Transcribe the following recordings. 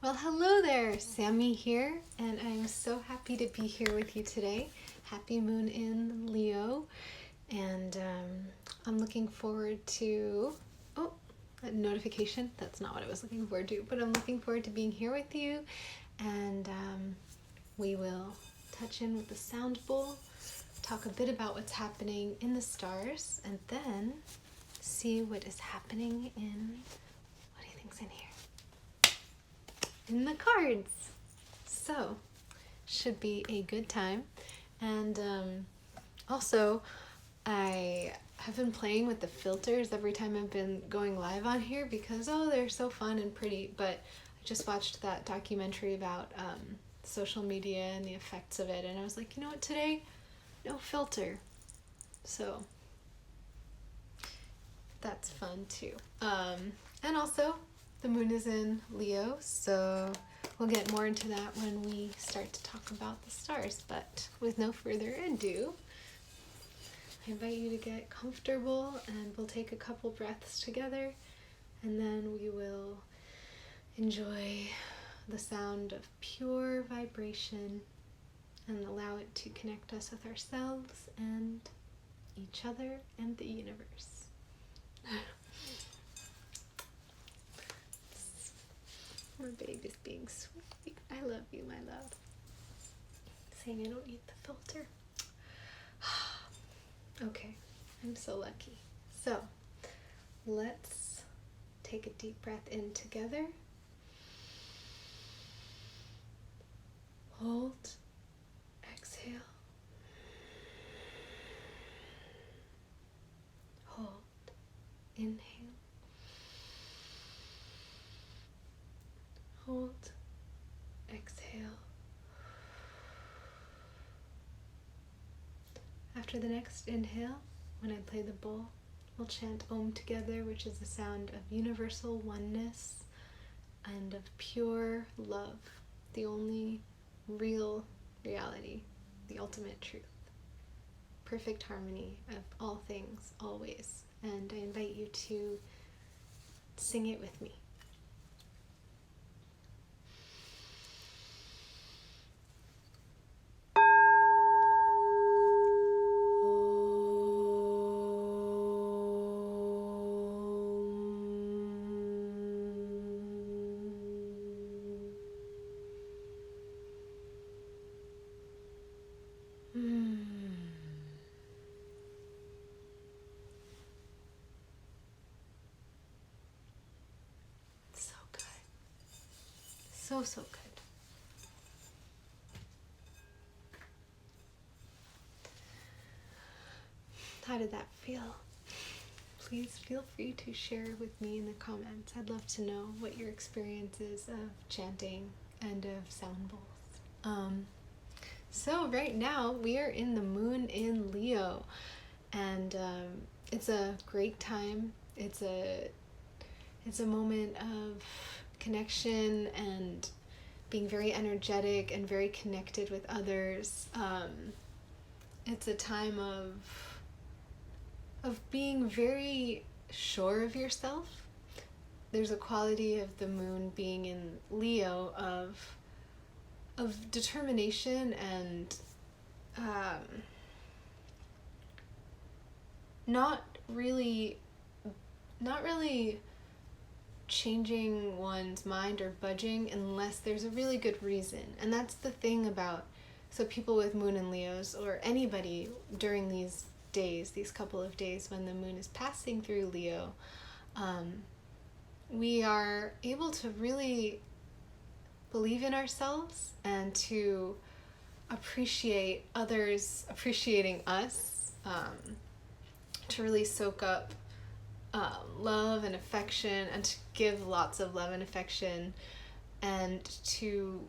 Well, hello there, Sammy here, and I'm so happy to be here with you today. Happy moon in Leo, and I'm looking forward to, oh, a notification. That's not what I was looking forward to, but I'm looking forward to being here with you, and we will touch in with the sound bowl, talk a bit about what's happening in the stars, and then see what is happening in, what do you think's in here? In the cards. So, should be a good time. And also, I have been playing with the filters every time I've been going live on here because, oh, they're so fun and pretty. But I just watched that documentary about social media and the effects of it. And I was like, you know what, today, no filter. So, that's fun too. And also, the moon is in Leo, so we'll get more into that when we start to talk about the stars. But with no further ado, I invite you to get comfortable and we'll take a couple breaths together and then we will enjoy the sound of pure vibration and allow it to connect us with ourselves and each other and the universe. My baby's being sweet. I love you, my love. Saying I don't need the filter. Okay, I'm so lucky. So, let's take a deep breath in together. Hold. Exhale. Hold. Inhale. Hold, exhale. After the next inhale, when I play the bowl, we'll chant Om together, which is the sound of universal oneness and of pure love, the only real reality, the ultimate truth, perfect harmony of all things, always. And I invite you to sing it with me. So good. So good. How did that feel? Please feel free to share with me in the comments. I'd love to know what your experience is of chanting and of sound bowls. So right now we are in the moon in Leo, and it's a great time. It's a moment of connection and being very energetic and very connected with others. It's a time of being very sure of yourself. There's a quality of the moon being in Leo of determination and not really changing one's mind or budging unless there's a really good reason. And that's the thing about, so people with moon in Leos or anybody during these days, these couple of days when the moon is passing through Leo, we are able to really believe in ourselves and to appreciate others appreciating us, to really soak up love and affection and to give lots of love and affection and to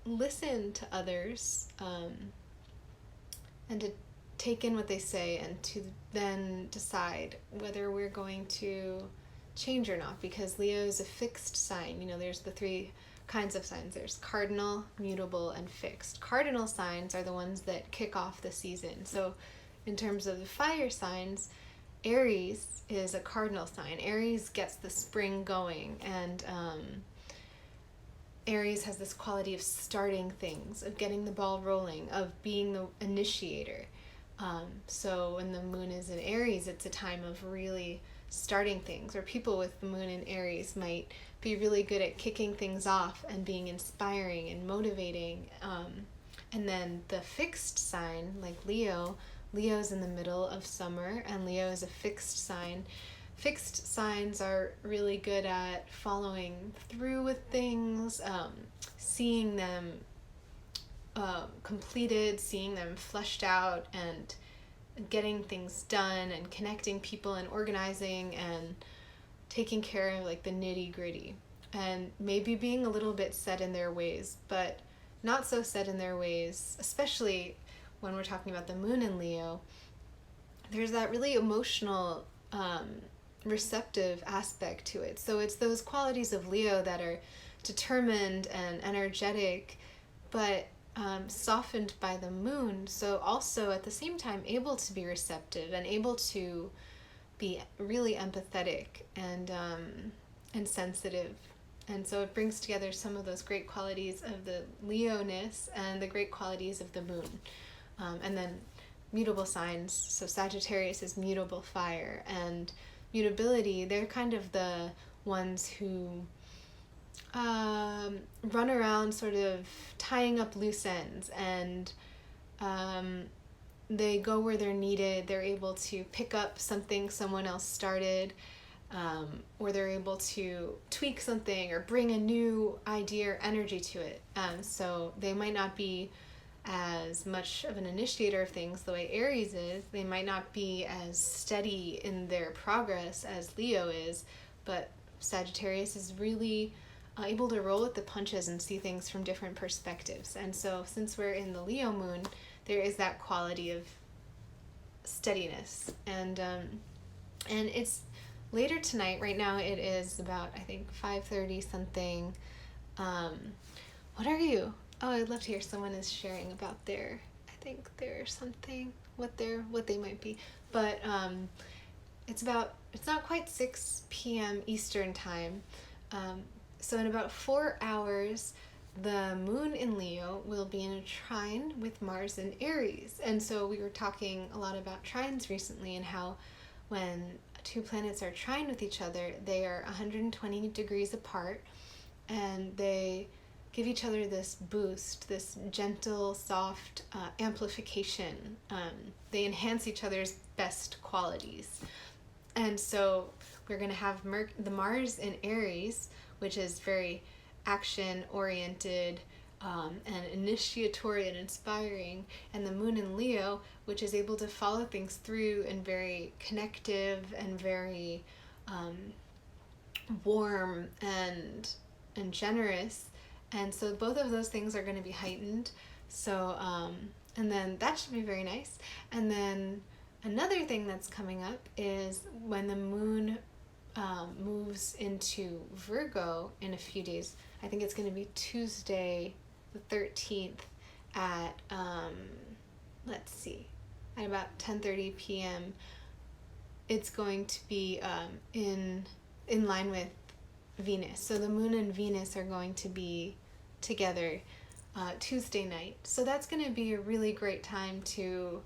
listen to others, and to take in what they say and to then decide whether we're going to change or not, because Leo is a fixed sign. You know, there's the three kinds of signs. There's cardinal, mutable, and fixed. Cardinal signs are the ones that kick off the season. So in terms of the fire signs, Aries is a cardinal sign. Aries gets the spring going, and Aries has this quality of starting things, of getting the ball rolling, of being the initiator. So when the moon is in Aries, it's a time of really starting things, or people with the moon in Aries might be really good at kicking things off and being inspiring and motivating. And then the fixed sign, like Leo's in the middle of summer, and Leo is a fixed sign. Fixed signs are really good at following through with things, seeing them completed, seeing them fleshed out, and getting things done, and connecting people, and organizing, and taking care of like the nitty gritty, and maybe being a little bit set in their ways, but not so set in their ways, especially when we're talking about the moon in Leo. There's that really emotional, receptive aspect to it. So it's those qualities of Leo that are determined and energetic, but softened by the moon. So also at the same time able to be receptive and able to be really empathetic and sensitive. And so it brings together some of those great qualities of the Leo-ness and the great qualities of the moon. And then mutable signs. So Sagittarius is mutable fire, and mutability, they're kind of the ones who run around sort of tying up loose ends, and they go where they're needed. They're able to pick up something someone else started, or they're able to tweak something or bring a new idea or energy to it. So they might not be as much of an initiator of things the way Aries is. They might not be as steady in their progress as Leo is, but Sagittarius is really able to roll with the punches and see things from different perspectives. And so since we're in the Leo moon, there is that quality of steadiness. And it's later tonight. Right now it is about, I think, 5:30 something. What are you? Oh, I'd love to hear someone is sharing about their, I think there's something, what they might be. But it's not quite 6 p.m. Eastern time. So in about 4 hours, the moon in Leo will be in a trine with Mars in Aries. And so we were talking a lot about trines recently, and how when two planets are trine with each other, they are 120 degrees apart, and they give each other this boost, this gentle, soft amplification. They enhance each other's best qualities. And so we're going to have the Mars in Aries, which is very action-oriented and initiatory and inspiring, and the moon in Leo, which is able to follow things through and very connective and very warm and generous. And so both of those things are going to be heightened. So, and then that should be very nice. And then another thing that's coming up is when the moon moves into Virgo in a few days. I think it's going to be Tuesday the 13th at, let's see, at about 10:30 p.m. It's going to be in line with Venus. So the moon and Venus are going to be together Tuesday night. So that's going to be a really great time to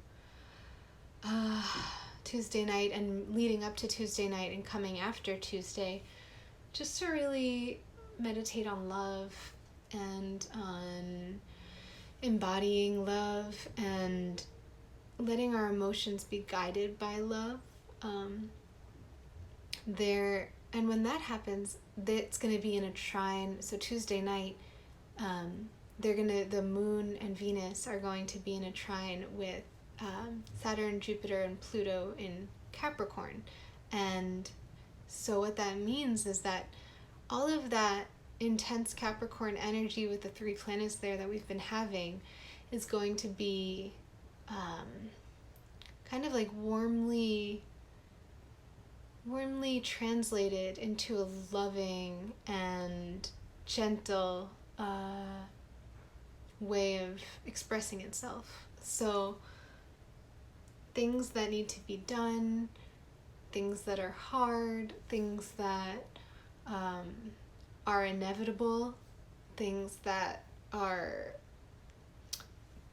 Tuesday night and leading up to Tuesday night and coming after Tuesday, just to really meditate on love and on embodying love and letting our emotions be guided by love. And when that happens, it's going to be in a trine. So Tuesday night, the moon and Venus are going to be in a trine with Saturn, Jupiter, and Pluto in Capricorn. And so what that means is that all of that intense Capricorn energy with the 3 planets there that we've been having is going to be kind of like warmly translated into a loving and gentle way of expressing itself. So things that need to be done, things that are hard, things that are inevitable, things that are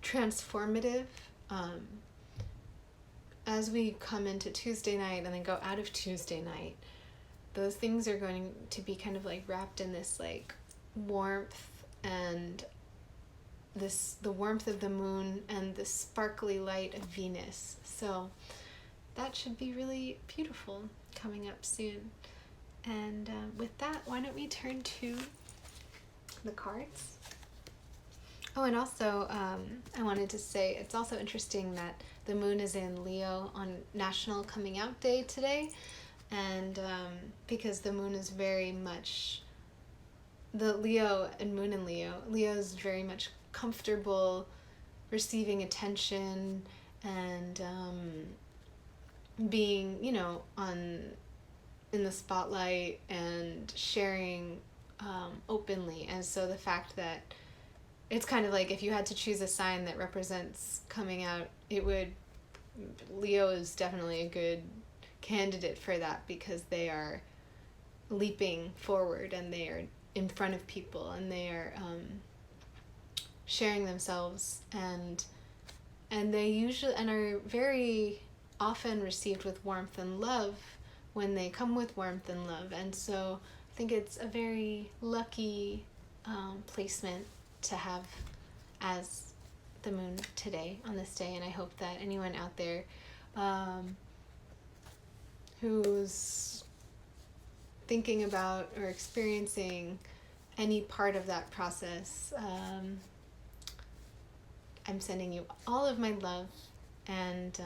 transformative as we come into Tuesday night and then go out of Tuesday night. Those things are going to be kind of like wrapped in this like warmth and the warmth of the moon and the sparkly light of Venus. So that should be really beautiful coming up soon. And with that, why don't we turn to the cards? Oh, and also I wanted to say it's also interesting that the moon is in Leo on National Coming Out Day today, and because the moon is very much the Leo and moon in Leo. Leo is very much comfortable receiving attention and being, you know, in the spotlight and sharing openly. And so the fact that it's kind of like if you had to choose a sign that represents coming out, Leo is definitely a good candidate for that, because they are leaping forward and they are in front of people and they are sharing themselves, and they usually and are very often received with warmth and love when they come with warmth and love. And so I think it's a very lucky placement to have as the moon today on this day. And I hope that anyone out there who's thinking about or experiencing any part of that process, I'm sending you all of my love and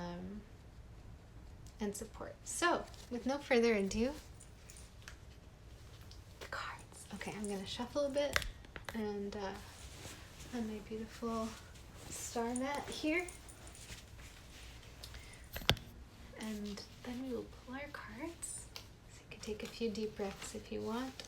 support. So, with no further ado, the cards. Okay, I'm going to shuffle a bit and on my beautiful star mat here. And then we will pull our cards. So you can take a few deep breaths if you want.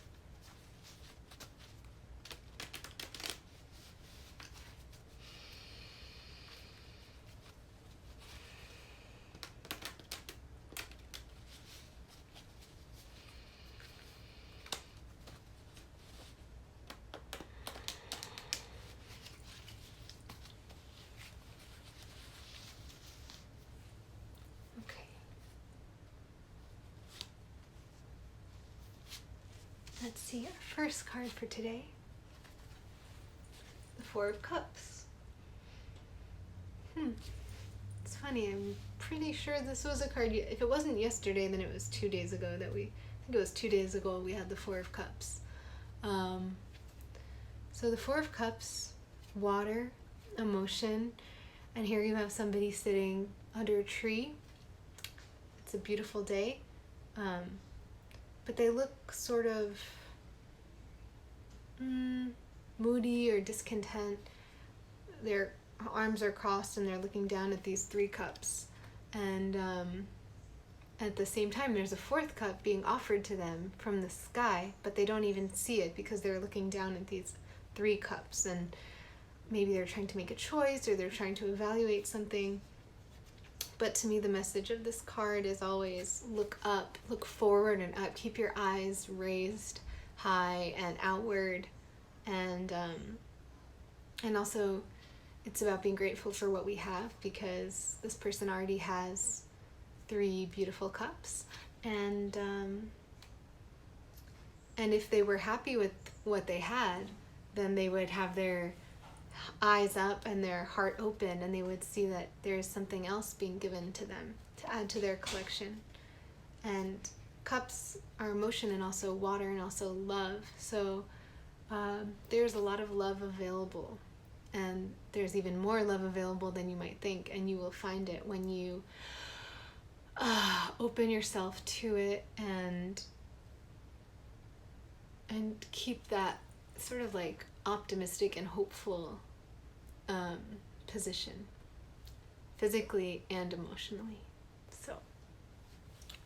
Let's see our first card for today. The Four of Cups. It's funny, I'm pretty sure this was a card, if it wasn't yesterday, then it was 2 days ago that I think it was 2 days ago we had the Four of Cups. So the Four of Cups, water, emotion, and here you have somebody sitting under a tree. It's a beautiful day. But they look sort of moody or discontent. Their arms are crossed and they're looking down at these 3 cups. And at the same time, there's a 4th cup being offered to them from the sky, but they don't even see it because they're looking down at these 3 cups. And maybe they're trying to make a choice or they're trying to evaluate something. But to me, the message of this card is always look up, look forward and up. Keep your eyes raised high and outward. And also, it's about being grateful for what we have, because this person already has 3 beautiful cups. And if they were happy with what they had, then they would have their eyes up and their heart open, and they would see that there's something else being given to them to add to their collection. And cups are emotion and also water and also love. So there's a lot of love available, and there's even more love available than you might think, and you will find it when you open yourself to it and keep that sort of like optimistic and hopeful position, physically and emotionally. So,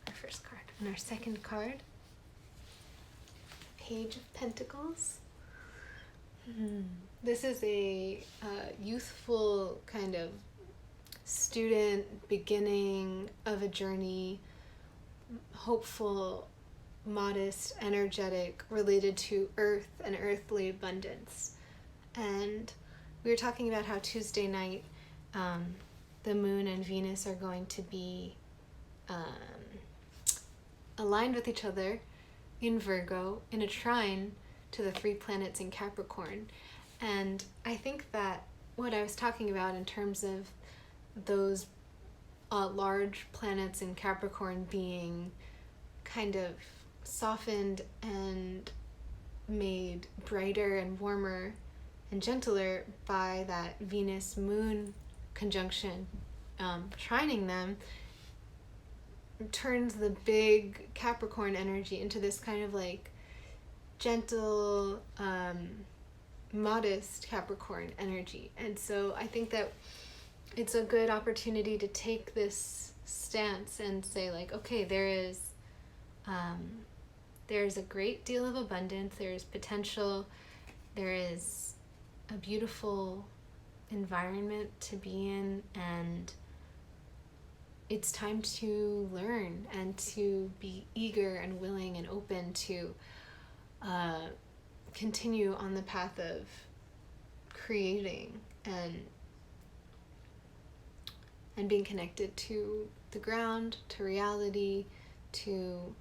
our first card. And our second card, Page of Pentacles. This is a youthful kind of student beginning of a journey, hopeful modest, energetic, related to earth and earthly abundance. And we were talking about how Tuesday night the moon and Venus are going to be aligned with each other in Virgo in a trine to the 3 planets in Capricorn. And I think that what I was talking about in terms of those large planets in Capricorn being kind of softened and made brighter and warmer and gentler by that Venus moon conjunction trining them, turns the big Capricorn energy into this kind of like gentle, modest Capricorn energy. And so I think that it's a good opportunity to take this stance and say like, okay, there's a great deal of abundance, there's potential, there is a beautiful environment to be in, and it's time to learn and to be eager and willing and open to continue on the path of creating and being connected to the ground, to reality, to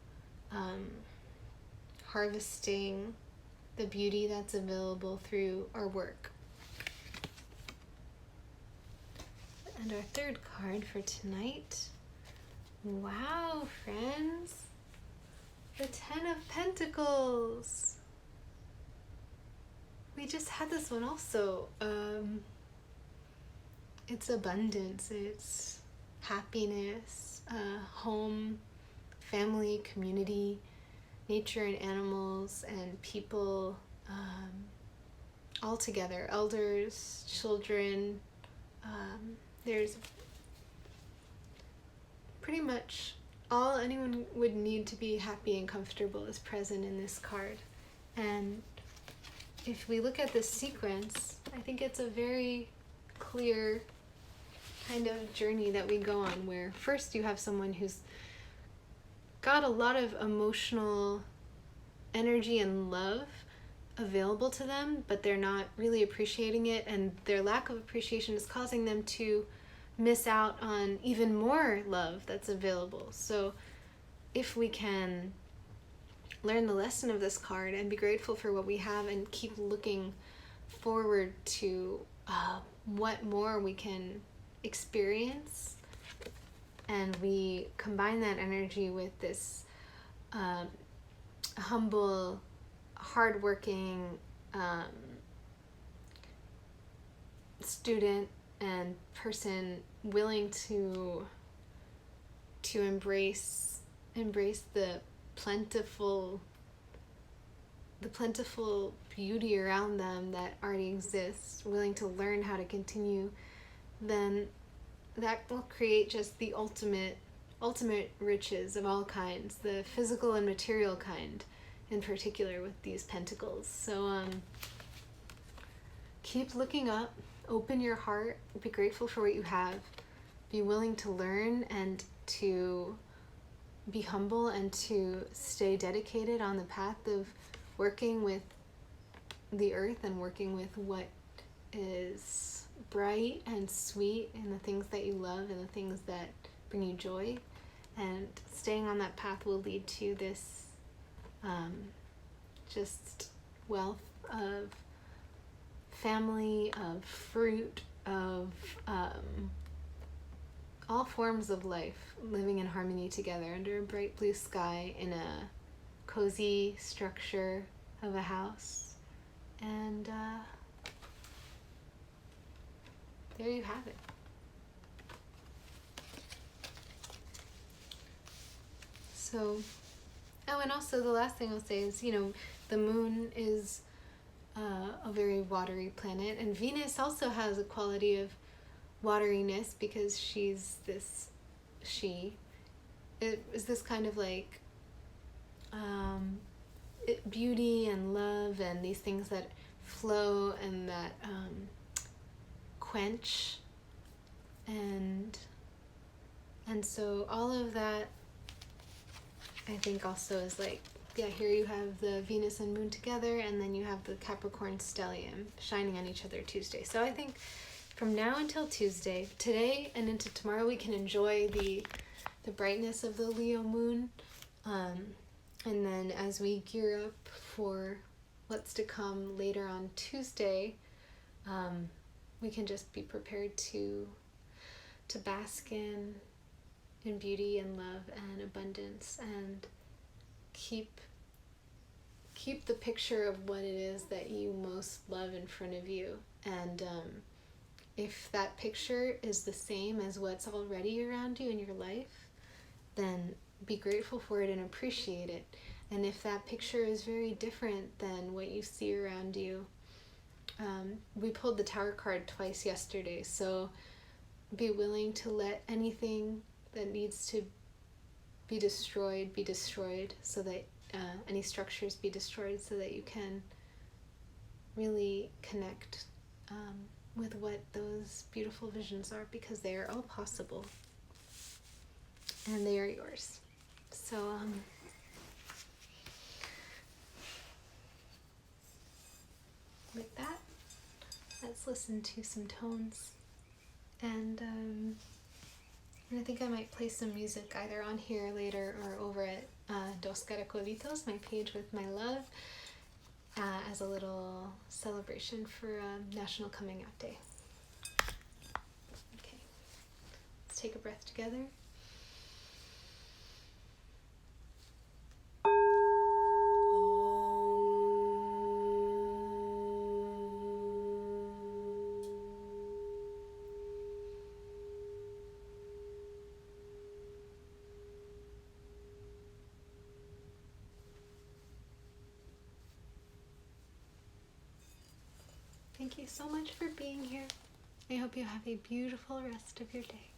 harvesting the beauty that's available through our work. And our third card for tonight. Wow, friends. The 10 of Pentacles. We just had this one also. It's abundance, it's happiness, home, family, community, nature and animals and people all together, elders, children. There's pretty much all anyone would need to be happy and comfortable is present in this card. And if we look at this sequence, I think it's a very clear kind of journey that we go on, where first you have someone who's got a lot of emotional energy and love available to them, but they're not really appreciating it, and their lack of appreciation is causing them to miss out on even more love that's available. So if we can learn the lesson of this card and be grateful for what we have and keep looking forward to what more we can experience, and we combine that energy with this humble, hardworking student and person willing to embrace the plentiful beauty around them that already exists, willing to learn how to continue, then that will create just the ultimate riches of all kinds, the physical and material kind in particular with these pentacles. So keep looking up, open your heart, be grateful for what you have, be willing to learn and to be humble and to stay dedicated on the path of working with the earth and working with what is bright and sweet and the things that you love and the things that bring you joy. And staying on that path will lead to this just wealth of family, of fruit, of all forms of life living in harmony together under a bright blue sky in a cozy structure of a house. And there you have it. So, oh, and also the last thing I'll say is, the moon is a very watery planet, and Venus also has a quality of wateriness because it is this kind of like beauty and love and these things that flow and that quench, and so all of that I think also is like yeah, here you have the Venus and Moon together, and then you have the Capricorn stellium shining on each other Tuesday. So I think from now until Tuesday, today and into tomorrow, we can enjoy the brightness of the Leo moon. And then as we gear up for what's to come later on Tuesday, we can just be prepared to bask in beauty and love and abundance, and keep the picture of what it is that you most love in front of you. And if that picture is the same as what's already around you in your life, then be grateful for it and appreciate it. And if that picture is very different than what you see around you, we pulled the Tower card twice yesterday, so be willing to let anything that needs to be destroyed, so that any structures be destroyed, so that you can really connect with what those beautiful visions are, because they are all possible and they are yours. So with that, let's listen to some tones, and I think I might play some music either on here later or over at Dos Caracolitos, my page with my love, as a little celebration for National Coming Out Day. Okay, let's take a breath together. Thank you so much for being here. I hope you have a beautiful rest of your day.